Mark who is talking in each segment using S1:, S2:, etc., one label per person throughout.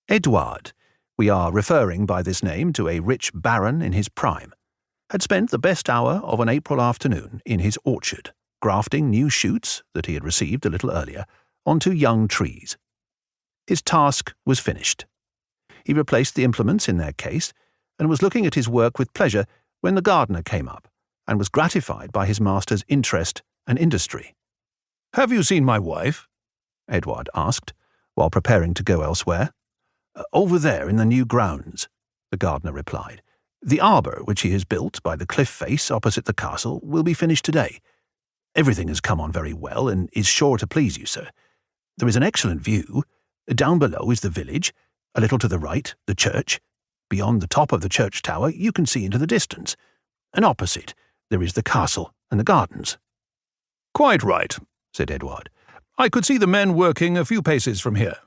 S1: Eduard, we are referring by this name to a rich baron in his prime, had spent the best hour of an April afternoon in his orchard, grafting new shoots that he had received a little earlier onto young trees. His task was finished. He replaced the implements in their case and was looking at his work with pleasure when the gardener came up and was gratified by his master's interest and industry.
S2: "Have you seen my wife?"
S1: Eduard asked, while preparing to go elsewhere.
S2: Over there in the new grounds,"
S1: the gardener replied. "The arbour which he has built by the cliff face opposite the castle will be finished today. Everything has come on very well and is sure to please you, sir. There is an excellent view. Down below is the village, a little to the right, the church. Beyond the top of the church tower you can see into the distance, and opposite there is the castle and the gardens."
S2: "Quite right," said Eduard. "I could see the men working a few paces from here."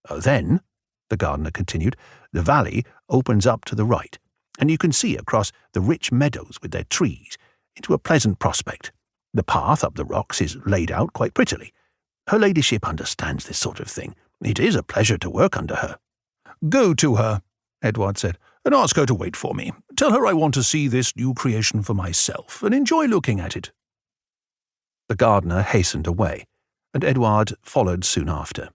S1: "Then," the gardener continued, "the valley opens up to the right, and you can see across the rich meadows with their trees into a pleasant prospect. The path up the rocks is laid out quite prettily. Her ladyship understands this sort of thing. It is a pleasure to work under her."
S2: "Go to her," Eduard said, "and ask her to wait for me. Tell her I want to see this new creation for myself and enjoy looking at it."
S1: The gardener hastened away, and Eduard followed soon after.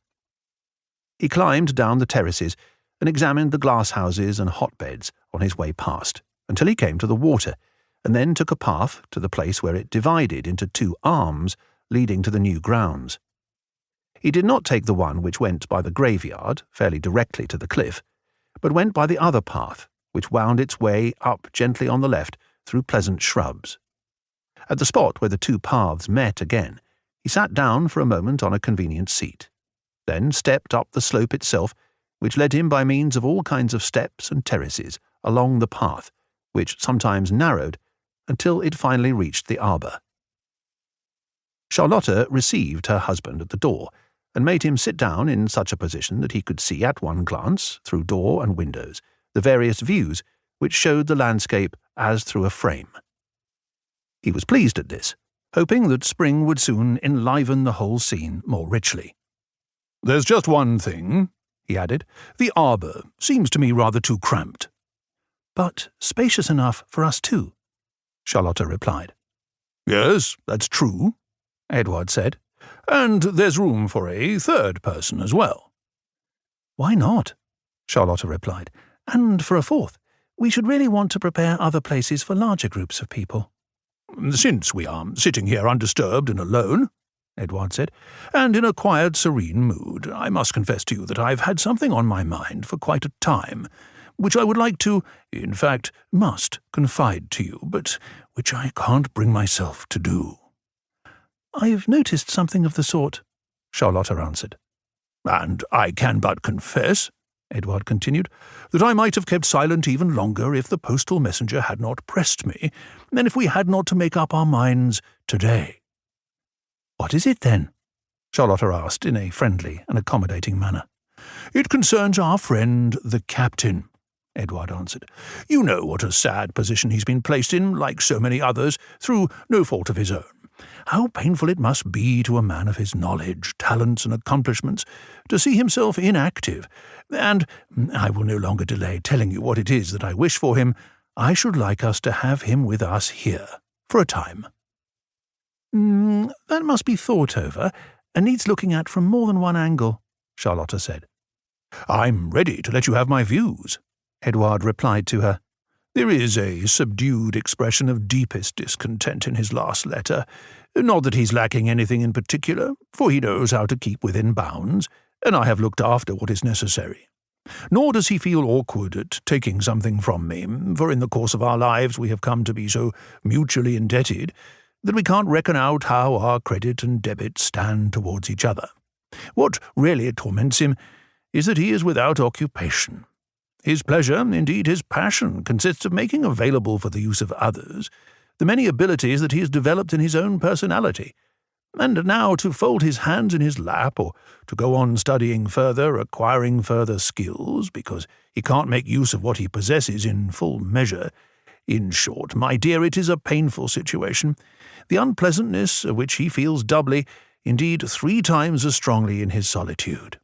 S1: He climbed down the terraces and examined the glasshouses and hotbeds on his way past, until he came to the water, and then took a path to the place where it divided into two arms leading to the new grounds. He did not take the one which went by the graveyard, fairly directly to the cliff, but went by the other path, which wound its way up gently on the left through pleasant shrubs. At the spot where the two paths met again, he sat down for a moment on a convenient seat, then stepped up the slope itself, which led him by means of all kinds of steps and terraces along the path, which sometimes narrowed until it finally reached the arbour. Charlotte received her husband at the door, and made him sit down in such a position that he could see at one glance, through door and windows, the various views which showed the landscape as through a frame. He was pleased at this, hoping that spring would soon enliven the whole scene more richly.
S2: "There's just one thing," he added. "The arbour seems to me rather too cramped."
S1: "But spacious enough for us two," Charlotte replied.
S2: "Yes, that's true," Eduard said. "And there's room for a third person as well."
S1: "Why not?" Charlotte replied. "And for a fourth. We should really want to prepare other places for larger groups of people."
S2: "Since we are sitting here undisturbed and alone," Eduard said, "and in a quiet, serene mood, I must confess to you that I've had something on my mind for quite a time, which I would like to, in fact, must confide to you, but which I can't bring myself to do."
S1: "I've noticed something of the sort," Charlotte answered.
S2: "And I can but confess," Eduard continued, "that I might have kept silent even longer if the postal messenger had not pressed me, and if we had not to make up our minds today."
S1: "What is it, then?" Charlotte asked in a friendly and accommodating manner.
S2: "It concerns our friend the captain," Eduard answered. "You know what a sad position he's been placed in, like so many others, through no fault of his own. How painful it must be to a man of his knowledge, talents, and accomplishments to see himself inactive, and I will no longer delay telling you what it is that I wish for him. I should like us to have him with us here, for a time."
S1: "That must be thought over, and needs looking at from more than one angle," Charlotte said.
S2: "I'm ready to let you have my views," Eduard replied to her. "There is a subdued expression of deepest discontent in his last letter. Not that he's lacking anything in particular, for he knows how to keep within bounds, and I have looked after what is necessary. Nor does he feel awkward at taking something from me, for in the course of our lives we have come to be so mutually indebted that we can't reckon out how our credit and debit stand towards each other. What really torments him is that he is without occupation. His pleasure, indeed his passion, consists of making available for the use of others the many abilities that he has developed in his own personality, and now to fold his hands in his lap, or to go on studying further, acquiring further skills, because he can't make use of what he possesses in full measure. In short, my dear, it is a painful situation, the unpleasantness of which he feels doubly, indeed 3 times as strongly in his solitude."